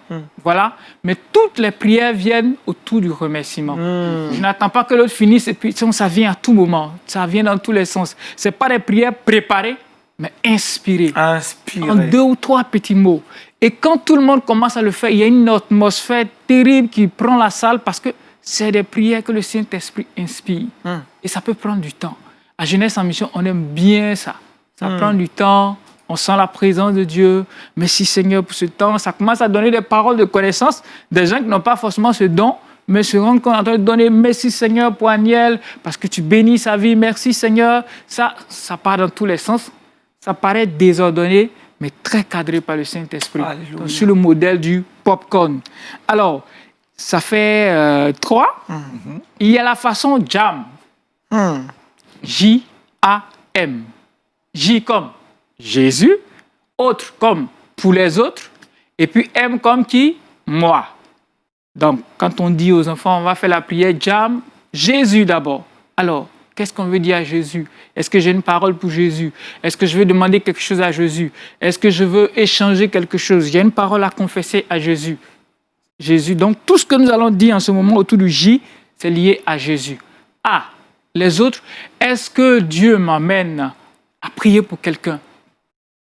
voilà, mais toutes les prières viennent autour du remerciement. Je n'attends pas que l'autre finisse et puis ça vient à tout moment, ça vient dans tous les sens. Ce n'est pas des prières préparées, mais inspirées. En 2 ou 3 petits mots. Et quand tout le monde commence à le faire, il y a une atmosphère terrible qui prend la salle parce que c'est des prières que le Saint-Esprit inspire. Et ça peut prendre du temps. À Jeunesse en Mission, on aime bien ça. Ça prend du temps. On sent la présence de Dieu. Merci Seigneur pour ce temps. Ça commence à donner des paroles de connaissance. Des gens qui n'ont pas forcément ce don, mais se rendent compte en train de donner merci Seigneur pour Aniel, parce que tu bénis sa vie. Merci Seigneur. Ça part dans tous les sens. Ça paraît désordonné, mais très cadré par le Saint-Esprit. Donc, sur le modèle du popcorn. Alors, ça fait 3. Il y a la façon jam. J-A-M. J comme Jésus, autre comme pour les autres, et puis M comme qui? Moi. Donc, quand on dit aux enfants, on va faire la prière jam, Jésus d'abord. Alors, qu'est-ce qu'on veut dire à Jésus? Est-ce que j'ai une parole pour Jésus? Est-ce que je veux demander quelque chose à Jésus? Est-ce que je veux échanger quelque chose? Il y a une parole à confesser à Jésus. Jésus. Donc, tout ce que nous allons dire en ce moment autour du J, c'est lié à Jésus. Ah, les autres, est-ce que Dieu m'amène à prier pour quelqu'un?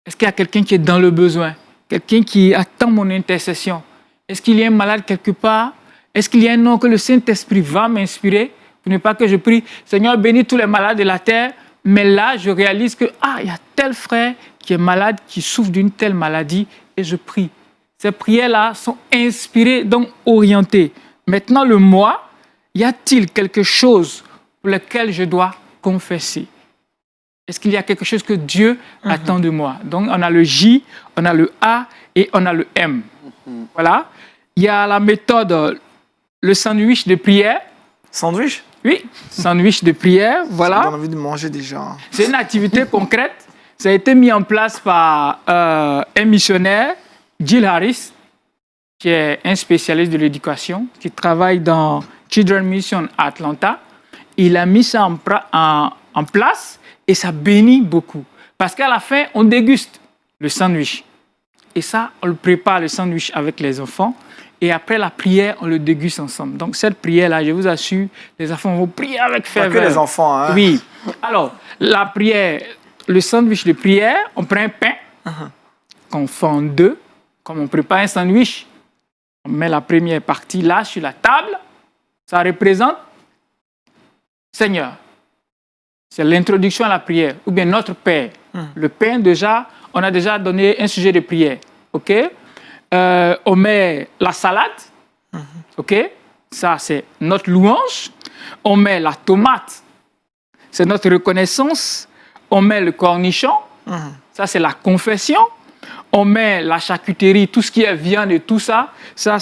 Est-ce qu'il y a quelqu'un qui est dans le besoin? Quelqu'un qui attend mon intercession? Est-ce qu'il y a un malade quelque part? Est-ce qu'il y a un nom que le Saint-Esprit va m'inspirer pour ne pas que je prie, Seigneur, bénis tous les malades de la terre, mais là, je réalise que, il y a tel frère qui est malade, qui souffre d'une telle maladie, et je prie. Ces prières-là sont inspirées, donc orientées. Maintenant, le moi, y a-t-il quelque chose pour lequel je dois confesser? Est-ce qu'il y a quelque chose que Dieu attend de moi? Donc, on a le J, on a le A et on a le M. Voilà. Il y a la méthode, le sandwich de prière. Sandwich? Oui, sandwich de prière, Ça voilà. donne envie de manger déjà. C'est une activité concrète. Ça a été mis en place par un missionnaire, Jill Harris, qui est un spécialiste de l'éducation, qui travaille dans Children's Mission à Atlanta. Il a mis ça en place et ça bénit beaucoup. Parce qu'à la fin, on déguste le sandwich. Et ça, on le prépare, le sandwich, avec les enfants. Et après la prière, on le déguste ensemble. Donc, cette prière-là, je vous assure, les enfants vont prier avec Pas ferveur. que les enfants, hein. Oui. Alors, la prière, le sandwich de prière, on prend un pain qu'on fait en deux, comme on prépare un sandwich. On met la première partie là, sur la table. Ça représente Seigneur. C'est l'introduction à la prière. Ou bien notre Père. Le pain, déjà, on a déjà donné un sujet de prière. OK? On met la salade. OK? Ça, c'est notre louange. On met la tomate. C'est notre reconnaissance. On met le cornichon. Ça, c'est la confession. On met la charcuterie, tout ce qui est viande et tout ça. Ça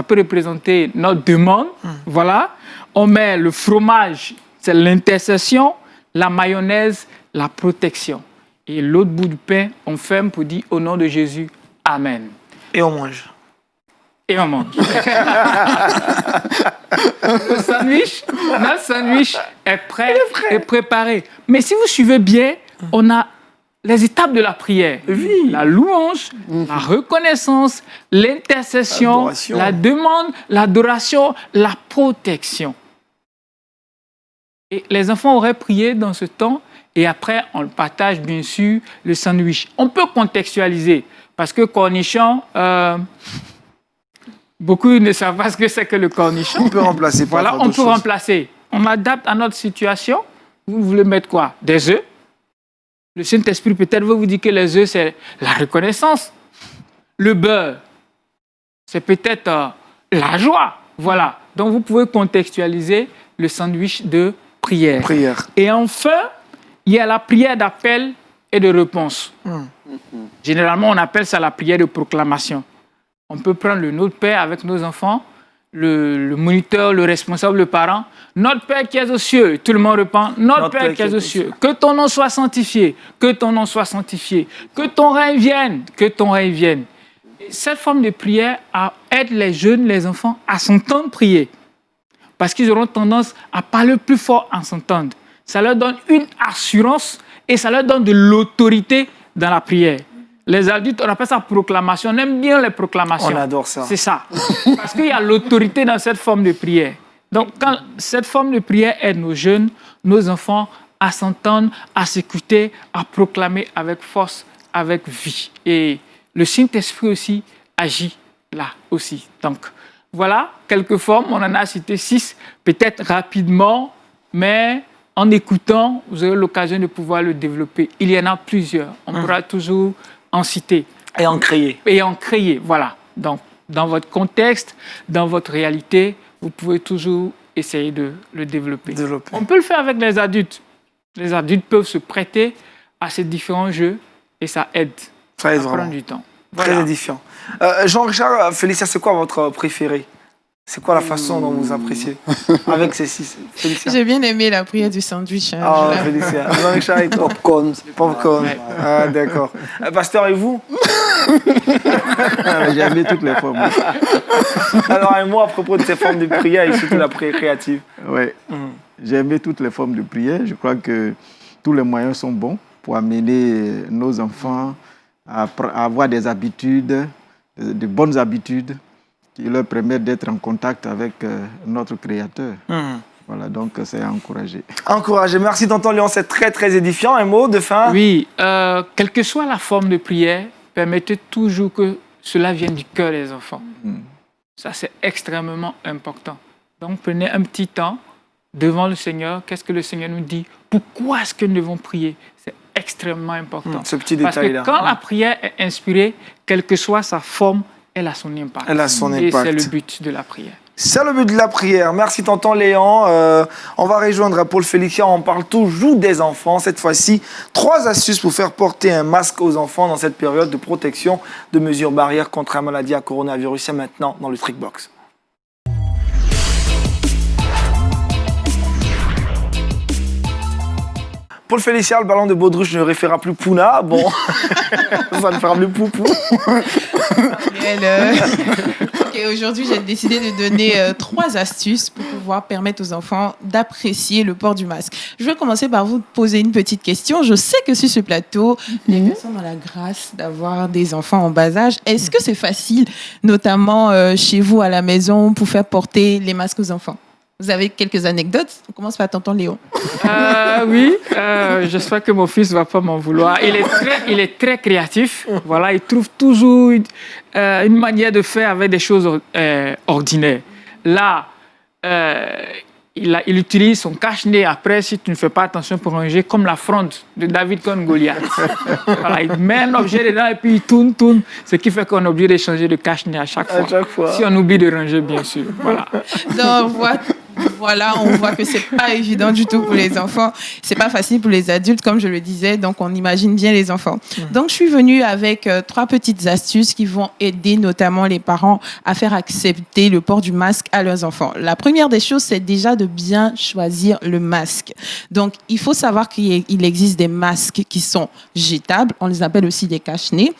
peut représenter notre demande. Voilà. On met le fromage, c'est l'intercession. La mayonnaise, la protection. Et l'autre bout du pain, on ferme pour dire au nom de Jésus, Amen. Et on mange. Et on mange. Notre sandwich est prêt et préparé. Mais si vous suivez bien, on a les étapes de la prière. Oui. La louange, la reconnaissance, l'intercession, L'adoration. la demande, l'adoration, la protection. Et les enfants auraient prié dans ce temps et après, on le partage, bien sûr, le sandwich. On peut contextualiser parce que cornichon, beaucoup ne savent pas ce que c'est que le cornichon. On peut remplacer par Voilà, d'autres on peut choses. remplacer. On adapte à notre situation. Vous voulez mettre quoi? Des œufs. Le Saint-Esprit peut-être veut vous dire que les œufs, c'est la reconnaissance. Le beurre, c'est peut-être la joie. Voilà. Donc, vous pouvez contextualiser le sandwich de prière. Prière. Et enfin, il y a la prière d'appel et de réponse. Généralement, on appelle ça la prière de proclamation. On peut prendre le Notre Père avec nos enfants, le moniteur, le responsable, le parent. Notre Père qui est aux cieux, tout le monde répond. Notre Père qui est aux cieux, que ton nom soit sanctifié, que ton nom soit sanctifié, que ton règne vienne, que ton règne vienne. Et cette forme de prière aide les jeunes, les enfants à s'entendre prier. Parce qu'ils auront tendance à parler plus fort en s'entendre. Ça leur donne une assurance et ça leur donne de l'autorité dans la prière. Les adultes, on appelle ça proclamation. On aime bien les proclamations. On adore ça. C'est ça. Parce qu'il y a l'autorité dans cette forme de prière. Donc, quand cette forme de prière aide nos jeunes, nos enfants à s'entendre, à s'écouter, à proclamer avec force, avec vie. Et le Saint-Esprit aussi agit là aussi. Donc, voilà quelques formes. On en a cité 6, peut-être rapidement, mais en écoutant, vous aurez l'occasion de pouvoir le développer. Il y en a plusieurs. On pourra toujours en citer. Et en crier. Et en créer, voilà. Donc, dans votre contexte, dans votre réalité, vous pouvez toujours essayer de le développer. On peut le faire avec les adultes. Les adultes peuvent se prêter à ces différents jeux et ça aide. Ça aide à prendre vraiment. du temps. Très Voilà. édifiant. Jean-Richard, Félicia, c'est quoi votre préféré? C'est quoi la façon dont vous appréciez avec ces 6? Félicia. J'ai bien aimé la prière du sandwich. hein. Ah, Je la- Félicia. Jean-Richard et toi? Popcorn. Popcorn. Ouais. Ah, d'accord. Pasteur, et vous? J'ai aimé toutes les formes. Alors, un mot à propos de ces formes de prière et surtout la prière créative. Oui. J'ai aimé toutes les formes de prière. Je crois que tous les moyens sont bons pour amener nos enfants à avoir des habitudes, de bonnes habitudes qui leur permettent d'être en contact avec notre Créateur. Voilà, donc c'est à encourager. Encourager. Merci, tonton Léon, c'est très, très édifiant. Un mot de fin? Oui, quelle que soit la forme de prière, permettez toujours que cela vienne du cœur des enfants. Ça, c'est extrêmement important. Donc, prenez un petit temps devant le Seigneur. Qu'est-ce que le Seigneur nous dit? Pourquoi est-ce que nous devons prier? C'est extrêmement important. Ce petit Parce détail-là. que quand la prière est inspirée, quelle que soit sa forme, elle a son impact. Elle a son Et impact. c'est le but de la prière. C'est le but de la prière. Merci, tonton Léon. On va rejoindre Paul Félicien. On parle toujours des enfants. Cette fois-ci, 3 astuces pour faire porter un masque aux enfants dans cette période de protection, de mesures barrières contre la maladie à coronavirus. C'est maintenant dans le Trickbox. Paul Félicien, le ballon de Baudruche ne référera plus Pouna. Bon, ça ne fera plus Poupou. Et aujourd'hui, j'ai décidé de donner 3 astuces pour pouvoir permettre aux enfants d'apprécier le port du masque. Je vais commencer par vous poser une petite question. Je sais que sur ce plateau, les personnes ont la grâce d'avoir des enfants en bas âge. Est-ce que c'est facile, notamment chez vous à la maison, pour faire porter les masques aux enfants? Vous avez quelques anecdotes? On commence par tonton Léon. Oui, j'espère que mon fils ne va pas m'en vouloir. Il est très créatif. Voilà, il trouve toujours une manière de faire avec des choses ordinaires. Là, il utilise son cache-nez après, si tu ne fais pas attention pour ranger, comme la fronde de David contre Goliath. Voilà, il met un objet dedans et puis il tourne, ce qui fait qu'on est obligé de changer de cache-nez à chaque fois. Si on oublie de ranger, bien sûr. Voilà. Donc, voilà, on voit que c'est pas évident du tout pour les enfants. C'est pas facile pour les adultes, comme je le disais. Donc, on imagine bien les enfants. Donc, je suis venue avec 3 petites astuces qui vont aider notamment les parents à faire accepter le port du masque à leurs enfants. La première des choses, c'est déjà de bien choisir le masque. Donc, il faut savoir qu'il existe des masques qui sont jetables. On les appelle aussi des cache-nez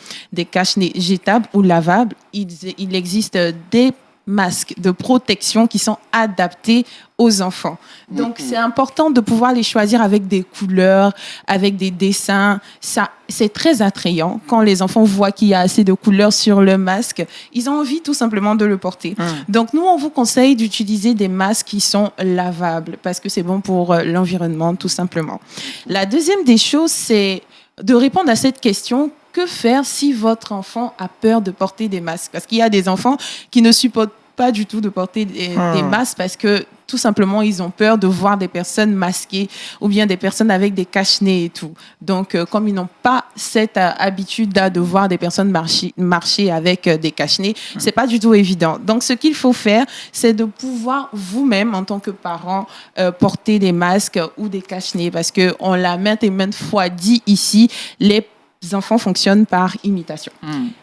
jetables ou lavables. Il existe des masques de protection qui sont adaptés aux enfants. Donc, c'est important de pouvoir les choisir avec des couleurs, avec des dessins. Ça, c'est très attrayant. Quand les enfants voient qu'il y a assez de couleurs sur le masque, ils ont envie tout simplement de le porter. Donc, nous, on vous conseille d'utiliser des masques qui sont lavables parce que c'est bon pour l'environnement, tout simplement. La deuxième des choses, c'est de répondre à cette question: que faire si votre enfant a peur de porter des masques? Parce qu'il y a des enfants qui ne supportent pas du tout de porter des masques parce que tout simplement, ils ont peur de voir des personnes masquées ou bien des personnes avec des cache-nez et tout. Donc, comme ils n'ont pas cette habitude de voir des personnes marcher avec des cache-nez, c'est pas du tout évident. Donc, ce qu'il faut faire, c'est de pouvoir vous-même, en tant que parent, porter des masques ou des cache-nez parce qu'on l'a maintes et maintes fois dit ici, les enfants fonctionnent par imitation.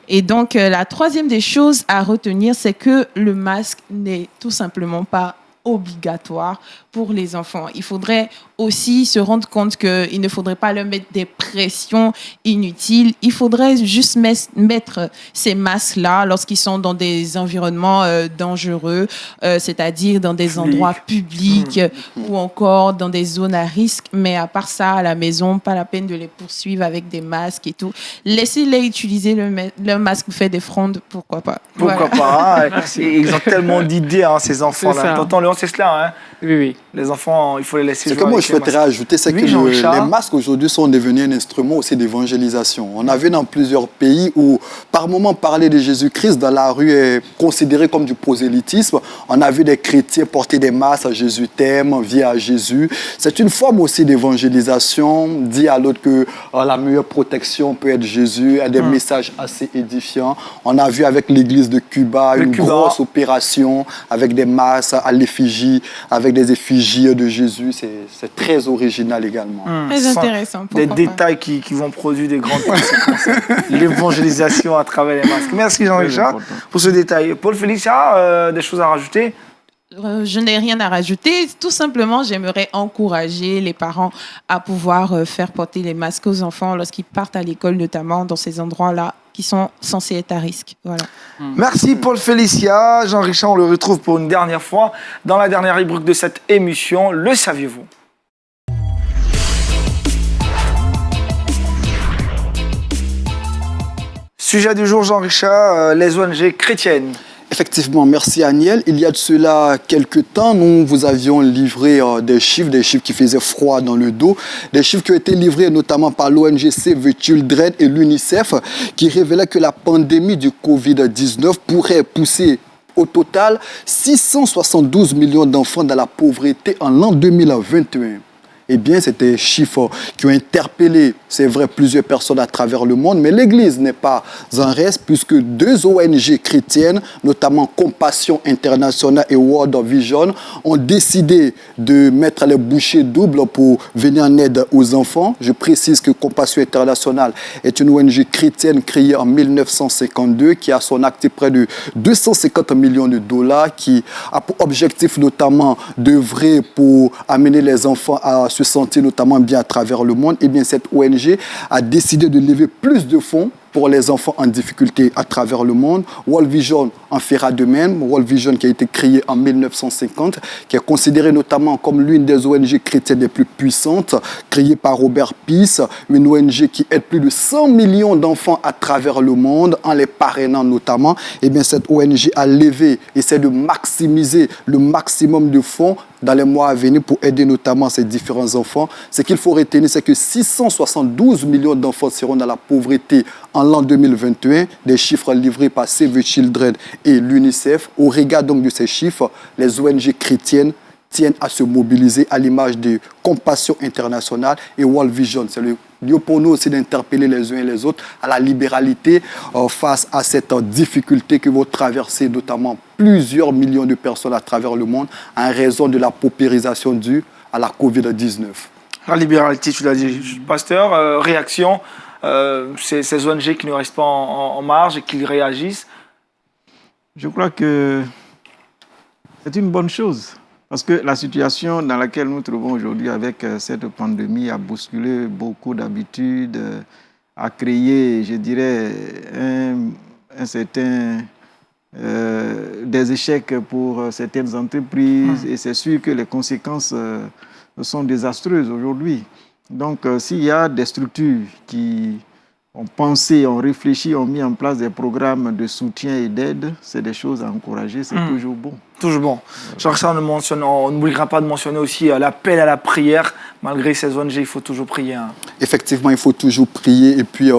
Et donc, la troisième des choses à retenir, c'est que le masque n'est tout simplement pas obligatoire pour les enfants. Il faudrait aussi se rendre compte qu'il ne faudrait pas leur mettre des pressions inutiles. Il faudrait juste mettre ces masques-là lorsqu'ils sont dans des environnements dangereux, c'est-à-dire dans des endroits publics ou encore dans des zones à risque. Mais à part ça, à la maison, pas la peine de les poursuivre avec des masques et tout. Laissez-les utiliser leur masque ou faire des frondes, pourquoi pas. Pourquoi pas, hein. Ils ont tellement d'idées, hein, ces enfants-là. T'entends, Léon, c'est cela, hein? Oui. Les enfants, il faut les laisser Ce jouer. que moi je souhaiterais ajouter, c'est que les masques aujourd'hui sont devenus un instrument aussi d'évangélisation. On a vu dans plusieurs pays où, par moment, parler de Jésus-Christ dans la rue est considéré comme du prosélytisme. On a vu des chrétiens porter des masques à Jésus t'aime, viens à Jésus. C'est une forme aussi d'évangélisation, dire à l'autre que la meilleure protection peut être Jésus, a des messages assez édifiants. On a vu avec l'église de Cuba une grosse opération avec des masques à l'effigie, avec des effigies de Jésus. C'est très original également. Très intéressant. Des détails qui vont produire des grandes conséquences. L'évangélisation à travers les masques. Merci Jean-Richard pour ce détail. Paul Félicien, des choses à rajouter? Je n'ai rien à rajouter. Tout simplement, j'aimerais encourager les parents à pouvoir faire porter les masques aux enfants lorsqu'ils partent à l'école, notamment dans ces endroits-là qui sont censés être à risque. Voilà. Merci Paul Félicia. Jean-Richard, on le retrouve pour une dernière fois dans la dernière rubrique de cette émission. Le saviez-vous? Sujet du jour, Jean-Richard, les ONG chrétiennes. Effectivement, merci Aniel. Il y a de cela quelques temps, nous vous avions livré des chiffres qui faisaient froid dans le dos, des chiffres qui ont été livrés notamment par l'ONG Save the Children et l'UNICEF, qui révélaient que la pandémie du Covid-19 pourrait pousser au total 672 millions d'enfants dans la pauvreté en l'an 2021. Eh bien, c'était des chiffres qui ont interpellé, c'est vrai, plusieurs personnes à travers le monde, mais l'Église n'est pas en reste puisque 2 ONG chrétiennes, notamment Compassion Internationale et World Vision, ont décidé de mettre les bouchées doubles pour venir en aide aux enfants. Je précise que Compassion Internationale est une ONG chrétienne créée en 1952 qui a son actif près de 250 millions de dollars, qui a pour objectif notamment d'œuvrer pour amener les enfants à se sentir notamment bien à travers le monde. Et bien cette ONG a décidé de lever plus de fonds pour les enfants en difficulté à travers le monde. World Vision en fera de même. World Vision qui a été créé en 1950, qui est considérée notamment comme l'une des ONG chrétiennes les plus puissantes, créée par Robert Peace, une ONG qui aide plus de 100 millions d'enfants à travers le monde, en les parrainant notamment. Et bien cette ONG a levé, essaie de maximiser le maximum de fonds dans les mois à venir pour aider notamment ces différents enfants. Ce qu'il faut retenir, c'est que 672 millions d'enfants seront dans la pauvreté en l'an 2021, des chiffres livrés par Save the Children et l'UNICEF. Au regard donc de ces chiffres, les ONG chrétiennes tiennent à se mobiliser à l'image de Compassion Internationale et World Vision. C'est le lieu pour nous aussi d'interpeller les uns et les autres à la libéralité face à cette difficulté que vont traverser notamment plusieurs millions de personnes à travers le monde en raison de la paupérisation due à la Covid-19. La libéralité, tu l'as dit, pasteur. Réaction, ces ONG qui ne restent pas en marge et qui réagissent. Je crois que c'est une bonne chose. Parce que la situation dans laquelle nous nous trouvons aujourd'hui avec cette pandémie a bousculé beaucoup d'habitudes, a créé, je dirais, un certain des échecs pour certaines entreprises. Et c'est sûr que les conséquences sont désastreuses aujourd'hui. Donc, s'il y a des structures qui ont pensé, ont réfléchi, ont mis en place des programmes de soutien et d'aide, c'est des choses à encourager, c'est toujours bon. Toujours bon. Genre ça, on n'oubliera pas de mentionner aussi l'appel à la prière. Malgré ces ONG, il faut toujours prier. Hein. Effectivement, il faut toujours prier et puis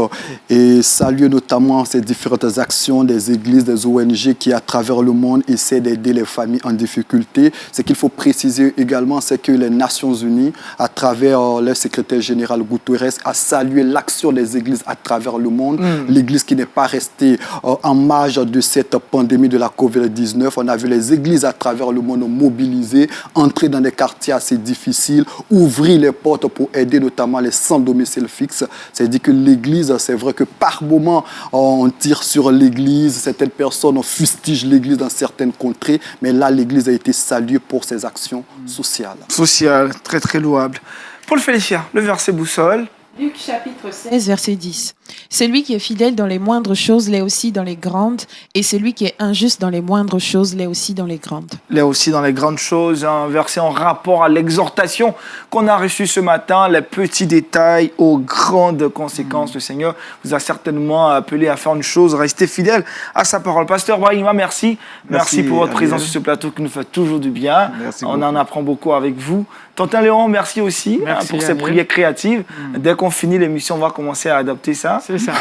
saluer notamment ces différentes actions des églises, des ONG qui, à travers le monde, essaient d'aider les familles en difficulté. Ce qu'il faut préciser également, c'est que les Nations Unies, à travers leur secrétaire général Guterres, a salué l'action des églises à travers le monde. L'église qui n'est pas restée en marge de cette pandémie de la Covid-19. On a vu les églises à travers le monde mobilisées, entrer dans des quartiers assez difficiles, ouvrir les portes pour aider notamment les sans domicile fixe. C'est-à-dire que l'Église, c'est vrai que par moment, on tire sur l'Église, certaines personnes fustigent l'Église dans certaines contrées, mais là, l'Église a été saluée pour ses actions sociales. Sociales, très très louables. Paul Félicia, le verset boussole. Luc chapitre 16, verset 10. Celui qui est fidèle dans les moindres choses l'est aussi dans les grandes, et celui qui est injuste dans les moindres choses l'est aussi dans les grandes. L'est aussi dans les grandes choses, un verset en rapport à l'exhortation qu'on a reçue ce matin, les petits détails aux grandes conséquences. Le Seigneur vous a certainement appelé à faire une chose, rester fidèle à sa parole. Pasteur Brahima, merci. Merci pour votre présence sur ce plateau qui nous fait toujours du bien. On en apprend beaucoup avec vous. Tontin Léon, merci aussi pour ces prières créatives. Dès qu'on finit l'émission, on va commencer à adapter ça. C'est ça.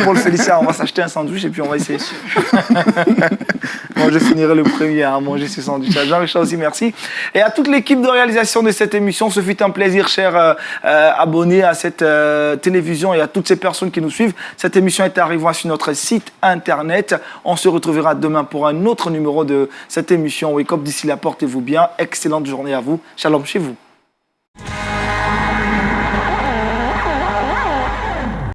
Pour le Félicia, on va s'acheter un sandwich et puis on va essayer. Moi, je finirai le premier à manger ce sandwich. Jean-Richard aussi, merci. Et à toute l'équipe de réalisation de cette émission, ce fut un plaisir, chers abonnés à cette télévision et à toutes ces personnes qui nous suivent. Cette émission est arrivée sur notre site internet. On se retrouvera demain pour un autre numéro de cette émission Wake Up. D'ici là, portez-vous bien. Excellente journée à vous. Shalom chez vous.